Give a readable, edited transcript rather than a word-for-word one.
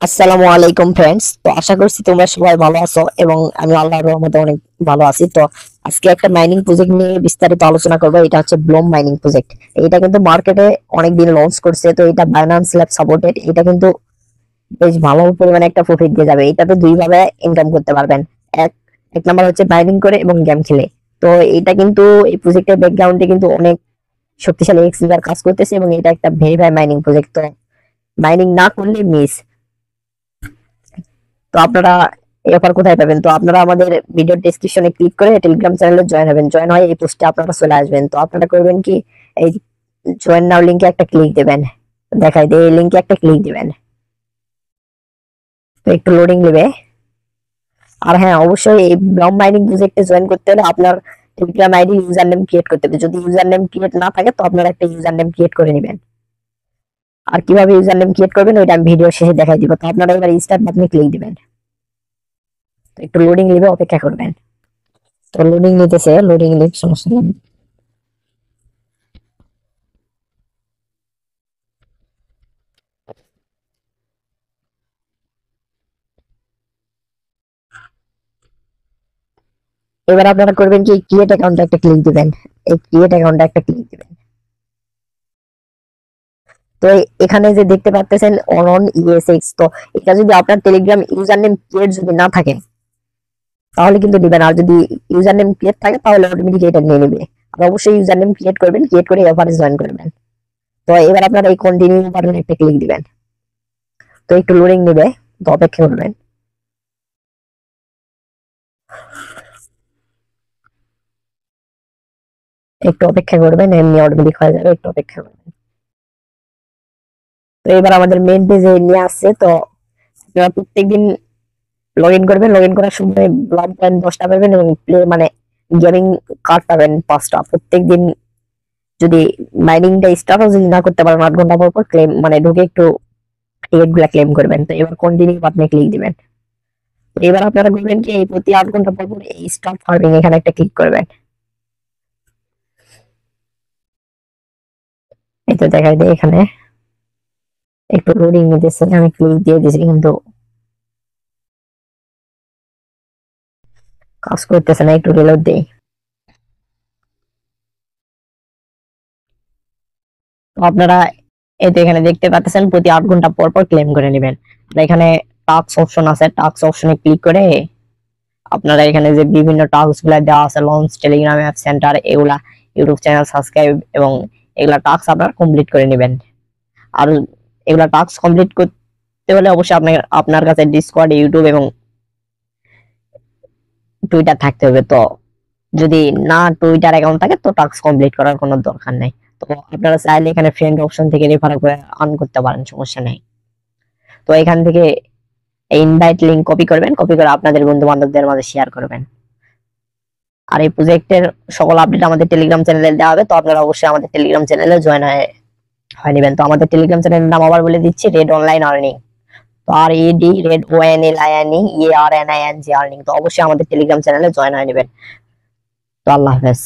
আসসালামু আলাইকুম ফ্রেন্ডস। তো আশা করছি তোমরা সবাই ভালো আছো এবং আমি আল্লাহর রহমতে অনেক ভালো আছি। তো আজকে একটা মাইনিং প্রজেক্ট নিয়ে বিস্তারিত আলোচনা করবো। এটা হচ্ছে ব্লুম মাইনিং প্রজেক্ট। এটা কিন্তু মার্কেটে অনেক দিন লঞ্চ করছে। তো এটা বাইন্যান্স ল্যাব সাপোর্টেড। এটা কিন্তু বেশ ভালো পরিমাণে একটা প্রফিট দিয়ে যাবে। এটাতে দুই ভাবে ইনকাম করতে পারবেন। এক এক নাম্বার হচ্ছে মাইনিং করে এবং গেম খেলে। তো এটা কিন্তু এই প্রজেক্টের ব্যাকগ্রাউন্ডে কিন্তু অনেক শক্তিশালী এক্সিলার কাজ করতেছে এবং এটা একটা ভেরিফাই মাইনিং প্রজেক্ট। তো মাইনিং না করলে মিস। তো আপনারা এই অফার কোথায় পাবেন? তো আপনারা আমাদের ভিডিও ডেসক্রিপশনে ক্লিক করে টেলিগ্রাম চ্যানেলে জয়েন হবেন। জয়েন হয়ে এই পোস্টে আপনারা চলে আসবেন। তো আপনারা করবেন কি, এই জয়েন নাও লিংকে একটা ক্লিক দিবেন। দেখাই দিয়ে এই লিংকে একটা ক্লিক দিবেন। তো একটু লোডিং নেবে। আর হ্যাঁ, অবশ্যই এই ব্লম মাইনিং প্রজেক্টে জয়েন করতে হলে আপনার Telegram ID user name create করতে হবে। যদি ইউজার নেম ক্রিয়েট না থাকে তো আপনারা একটা ইউজার নেম ক্রিয়েট করে নেবেন। আর কিভাবে ইউজার নেম ক্রিয়েট করবেন ওইটা আমি ভিডিও শেষে দেখাই দিব। তো আপনারা এবার স্টার্ট বাটনে ক্লিক দিবেন। তো একটু লোডিং নেবে, অপেক্ষা করবেন। তো লোডিং নিতেছে, লোডিং নিক, সমস্যা নেই। এবার আপনারা করবেন কি, ক্রিয়েট অ্যাকাউন্টে একটা ক্লিক দিবেন। এই ক্রিয়েট অ্যাকাউন্টে একটা ক্লিক দিবেন। তো এখানে যে দেখতে পাচ্ছেন অন ইএসএক্স, তো এটা যদি আপনার টেলিগ্রাম ইউজার নেম ক্রিয়েট যদি না থাকে তাহলে কিন্তু দিবেন। আর যদি ইউজার নেম ক্রিয়েট থাকে তাহলে অটোমেটিক এটা নিয়ে নেবে। আর অবশ্যই ইউজার নেম ক্রিয়েট করবেন, ক্রিয়েট করে অফারে জয়েন করবেন। তো এবার আপনারা এই কন্টিনিউ বাটনে একটা ক্লিক দিবেন। তো একটু লোডিং নেবে, তো অপেক্ষা করবেন। একটু অপেক্ষা করবেন, এমনি অটোমেটিক হয়ে যাবে, একটু অপেক্ষা করবেন। তো এবার আমাদের মেইন পেজে নিয়ে আসছে। তো আপনারা প্রত্যেকদিন লগ ইন করবেন। লগ ইন করার সময় ব্লাড পয়েন্ট 10টা পাবেন এবং প্লে মানে গেমিং কার্ড পাবেন 5টা প্রত্যেকদিন। যদি মাইনিংটা স্টার্টও যদি না করতে পারেন 8 ঘন্টা পর পর ক্লেম মানে ঢুকে একটু টিকিট গুলা ক্লেম করবেন। তো এবার কন্টিনিউ বাটনে ক্লিক দিবেন। তো এবার আপনারা করবেন কি, এই প্রতি 8 ঘন্টা পর পর এই স্টার্ট ফার্মিং এখানে একটা ক্লিক করবেন। এই তো দেখাই দেয় এখানে একটু লোডিং নিতেছে, আমি ক্লিক দিয়ে দিয়েছি কিন্তু কাজ করতেছে না, একটু রিলোড দেই। তো আপনারা এই তো এখানে দেখতে পাচ্ছেন প্রতি 8 ঘন্টা পর পর ক্লেম করে নেবেন। আর এখানে টাস্ক অপশন আছে, টাস্ক অপশনে ক্লিক করে আপনারা এখানে যে বিভিন্ন টাস্ক গুলা দেওয়া আছে, লঞ্চ, টেলিগ্রাম অ্যাপ সেন্টার, এগুলা ইউটিউব চ্যানেল সাবস্ক্রাইব এবং এগুলা টাস্ক আপনারা কমপ্লিট করে নেবেন। আর এগুলা টাস্ক কমপ্লিট করতে হলে অবশ্যই আপনার আপনার কাছে ডিসকর্ড, ইউটিউব এবং টুইটার থাকতে হবে। তো যদি না টুইটার অ্যাকাউন্ট থাকে তো টাস্ক কমপ্লিট করার কোনো দরকার নেই। তো আপনারা চাইলে এখানে ফ্রেন্ড অপশন থেকে রেফার করে আর্ন করতে পারেন, সমস্যা নেই। তো এখান থেকে ইনভাইট লিংক কপি করবেন, কপি করে আপনাদের বন্ধু বান্ধবদের মাঝে শেয়ার করবেন। আর এই প্রজেক্টের সকল আপডেট আমাদের টেলিগ্রাম চ্যানেলে দেওয়া হবে। তো আপনারা অবশ্যই আমাদের টেলিগ্রাম চ্যানেলে জয়েন হয়ে নেবেন। তো আমাদের টেলিগ্রাম চ্যানেলের নাম আবার বলে দিচ্ছি, রেড অনলাইন আর্নিং। তো আর এডি, রেড ONLINE EARNING আর্নিং। তো অবশ্যই আমাদের টেলিগ্রাম চ্যানেলে জয়েন হয়ে নেবেন। তো আল্লাহ হাফেজ।